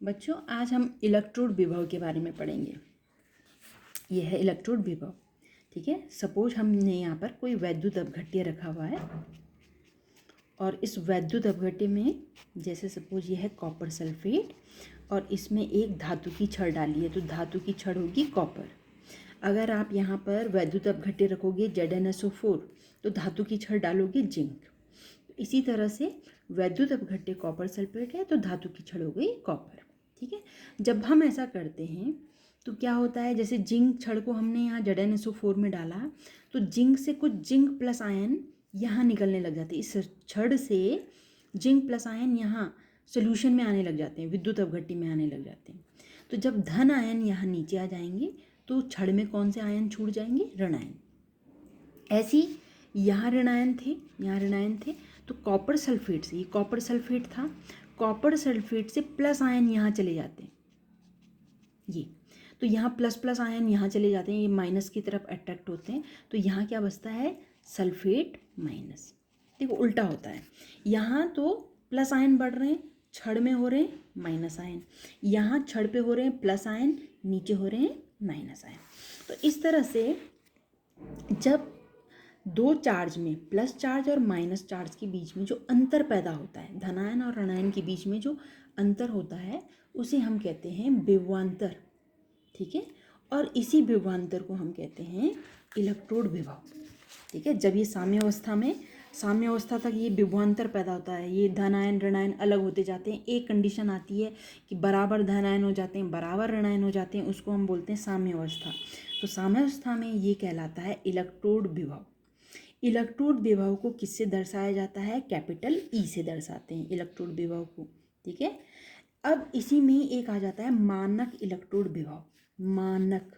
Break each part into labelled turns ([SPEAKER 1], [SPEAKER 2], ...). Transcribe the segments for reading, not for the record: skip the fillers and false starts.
[SPEAKER 1] बच्चों आज हम इलेक्ट्रोड विभव के बारे में पढ़ेंगे। यह है इलेक्ट्रोड विभव। ठीक है, सपोज हमने यहाँ पर कोई वैद्युत अपघट्य रखा हुआ है और इस वैद्युत अपघट्य में जैसे सपोज यह है कॉपर सल्फेट और इसमें एक धातु की छड़ डाली है, तो धातु की छड़ होगी कॉपर। अगर आप यहाँ पर वैद्युत अपघट्य रखोगे ZnSO4 तो धातु की छड़ डालोगे जिंक। इसी तरह से वैद्युत अपघट्य कॉपर सल्फेट है तो धातु की छड़ हो गई कॉपर। ठीक है, जब हम ऐसा करते हैं तो क्या होता है, जैसे जिंक छड़ को हमने यहाँ ZnSO4 में डाला तो जिंक से कुछ जिंक प्लस आयन यहाँ निकलने लग जाते हैं। इस छड़ से जिंक प्लस आयन यहाँ सोल्यूशन में आने लग जाते हैं, विद्युत अपघट्य में आने लग जाते हैं। तो जब धन आयन यहाँ नीचे आ जाएंगे तो छड़ में कौन से आयन छूट जाएंगे, ऋण आयन। ऐसी यहाँ ऋण आयन थे, यहाँ ऋण आयन थे, तो कॉपर सल्फेट से, ये कॉपर सल्फेट था, कॉपर सल्फेट से प्लस आयन यहाँ चले जाते हैं ये, तो यहाँ प्लस प्लस आयन यहाँ चले जाते हैं, ये माइनस की तरफ अट्रैक्ट होते हैं, तो यहाँ क्या बचता है, सल्फेट माइनस। देखो उल्टा होता है, यहाँ तो प्लस आयन बढ़ रहे हैं, छड़ में हो रहे हैं माइनस आयन, यहाँ छड़ पे हो रहे हैं प्लस आयन, नीचे हो रहे हैं माइनस आयन। तो इस तरह से जब दो चार्ज में प्लस चार्ज और माइनस चार्ज के बीच में जो अंतर पैदा होता है, धनायन और ऋणायन के बीच में जो अंतर होता है उसे हम कहते हैं विभवांतर। ठीक है, और इसी विभवांतर को हम कहते हैं इलेक्ट्रोड विभव। ठीक है, जब ये साम्य अवस्था तक ये विभवांतर पैदा होता है, ये धनायन ऋणायन अलग होते जाते हैं, एक कंडीशन आती है कि बराबर धनायन हो जाते हैं, बराबर ऋणायन हो जाते हैं, उसको हम बोलते हैं साम्य अवस्था। तो साम्य अवस्था में ये कहलाता है इलेक्ट्रोड विभव। इलेक्ट्रोड विभव को किससे दर्शाया जाता है, कैपिटल ई से दर्शाते हैं इलेक्ट्रोड विभव को। ठीक है, अब इसी में एक आ जाता है मानक इलेक्ट्रोड विभव, मानक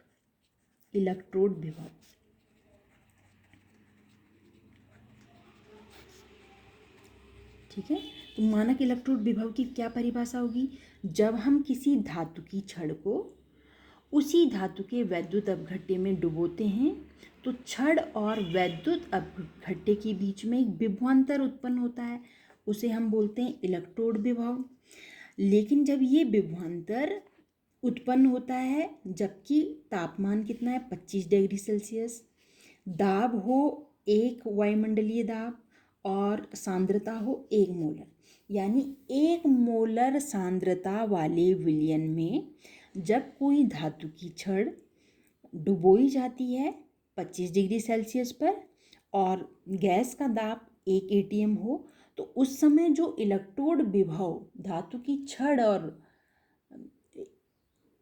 [SPEAKER 1] इलेक्ट्रोड विभव। ठीक है, तो मानक इलेक्ट्रोड विभव की क्या परिभाषा होगी, जब हम किसी धातु की छड़ को उसी धातु के वैद्युत अपघट्य में डुबोते हैं तो छड़ और वैद्युत अपघट्य के बीच में एक विभवांतर उत्पन्न होता है, उसे हम बोलते हैं इलेक्ट्रोड विभव। लेकिन जब ये विभवांतर उत्पन्न होता है जबकि तापमान कितना है 25 डिग्री सेल्सियस, दाब हो 1 वायुमंडलीय दाब और सांद्रता हो 1 मोलर, यानी 1 मोलर सांद्रता वाले विलयन में जब कोई धातु की छड़ डुबोई जाती है 25 डिग्री सेल्सियस पर और गैस का दाब 1 atm हो, तो उस समय जो इलेक्ट्रोड विभव धातु की छड़ और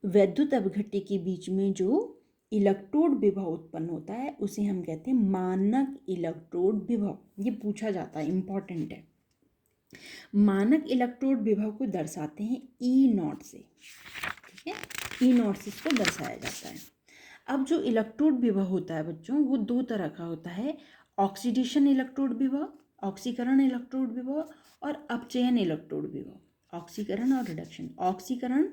[SPEAKER 1] वैद्युत अपघट्य के बीच में जो इलेक्ट्रोड विभव उत्पन्न होता है उसे हम कहते हैं मानक इलेक्ट्रोड विभव। ये पूछा जाता है, इंपॉर्टेंट है। मानक इलेक्ट्रोड विभव को दर्शाते हैं E0 से। ठीक है, E0 से इसको दर्शाया जाता है। अब जो इलेक्ट्रोड विभव होता है बच्चों, वो दो तरह का होता है, ऑक्सीडेशन इलेक्ट्रोड विभव, ऑक्सीकरण इलेक्ट्रोड विभव और अपचयन इलेक्ट्रोड विभव। ऑक्सीकरण और रिडक्शन, ऑक्सीकरण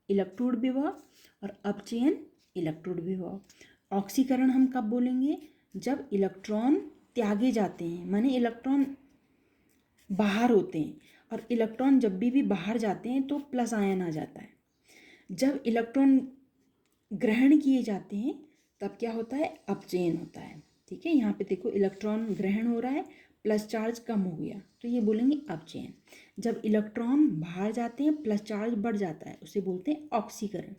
[SPEAKER 1] इलेक्ट्रोड विभव और अपचयन इलेक्ट्रोड विभव। ऑक्सीकरण हम कब बोलेंगे, जब इलेक्ट्रॉन त्यागे जाते हैं, माने इलेक्ट्रॉन बाहर होते हैं, और इलेक्ट्रॉन जब भी बाहर जाते हैं तो प्लस आयन आ जाता है। जब इलेक्ट्रॉन ग्रहण किए जाते हैं तब क्या होता है, अपचयन होता है। ठीक है, यहाँ पे देखो इलेक्ट्रॉन ग्रहण हो रहा है, प्लस चार्ज कम हो गया तो ये बोलेंगे अपचयन। जब इलेक्ट्रॉन बाहर जाते हैं प्लस चार्ज बढ़ जाता है, उसे बोलते हैं ऑक्सीकरण।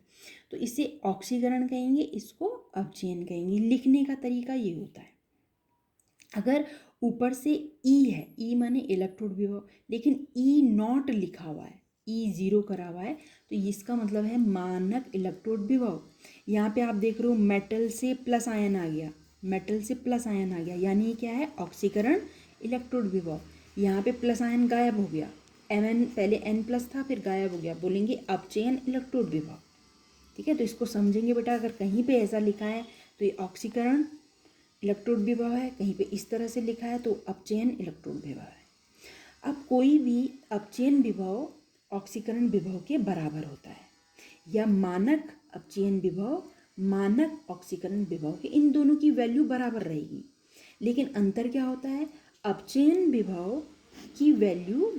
[SPEAKER 1] तो इसे ऑक्सीकरण कहेंगे, इसको अपचयन कहेंगे। लिखने का तरीका ये होता है, अगर ऊपर से ई है, ई माने इलेक्ट्रोड विभव, लेकिन E0 लिखा हुआ है, E0 करा हुआ है, तो इसका मतलब है मानक इलेक्ट्रोड विभव। यहाँ पे आप देख रहे हो मेटल से प्लस आयन आ गया, मेटल से प्लस आयन आ गया, यानी ये क्या है, ऑक्सीकरण इलेक्ट्रोड विभव। यहाँ पे प्लस आयन गायब हो गया, Mn पहले N प्लस था फिर गायब हो गया, बोलेंगे अपचयन इलेक्ट्रोड विभव। ठीक है, तो इसको समझेंगे बेटा, अगर कहीं पे ऐसा लिखा है तो ये ऑक्सीकरण इलेक्ट्रोड विभव है, कहीं पे इस तरह से लिखा है तो अपचयन इलेक्ट्रोड विभव है। अब कोई भी अपचयन विभव ऑक्सीकरण विभव के बराबर होता है, या मानक अपचयन विभव मानक ऑक्सीकरण विभव के, इन दोनों की वैल्यू बराबर रहेगी। लेकिन अंतर क्या होता है, अपचयन विभव की वैल्यू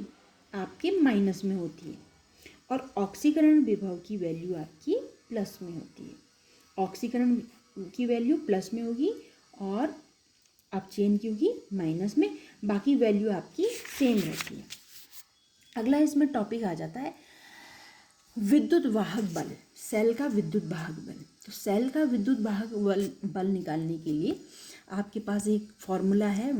[SPEAKER 1] आपके माइनस में होती है और ऑक्सीकरण विभव की वैल्यू आपकी प्लस में होती है। ऑक्सीकरण की वैल्यू प्लस में होगी और अपचयन की होगी माइनस में, बाकी वैल्यू आपकी सेम रहती है। अगला इसमें टॉपिक आ जाता है विद्युत वाहक बल, सेल का विद्युत वाहक बल। तो सेल का विद्युत वाहक बल निकालने के लिए आपके पास एक फॉर्मूला है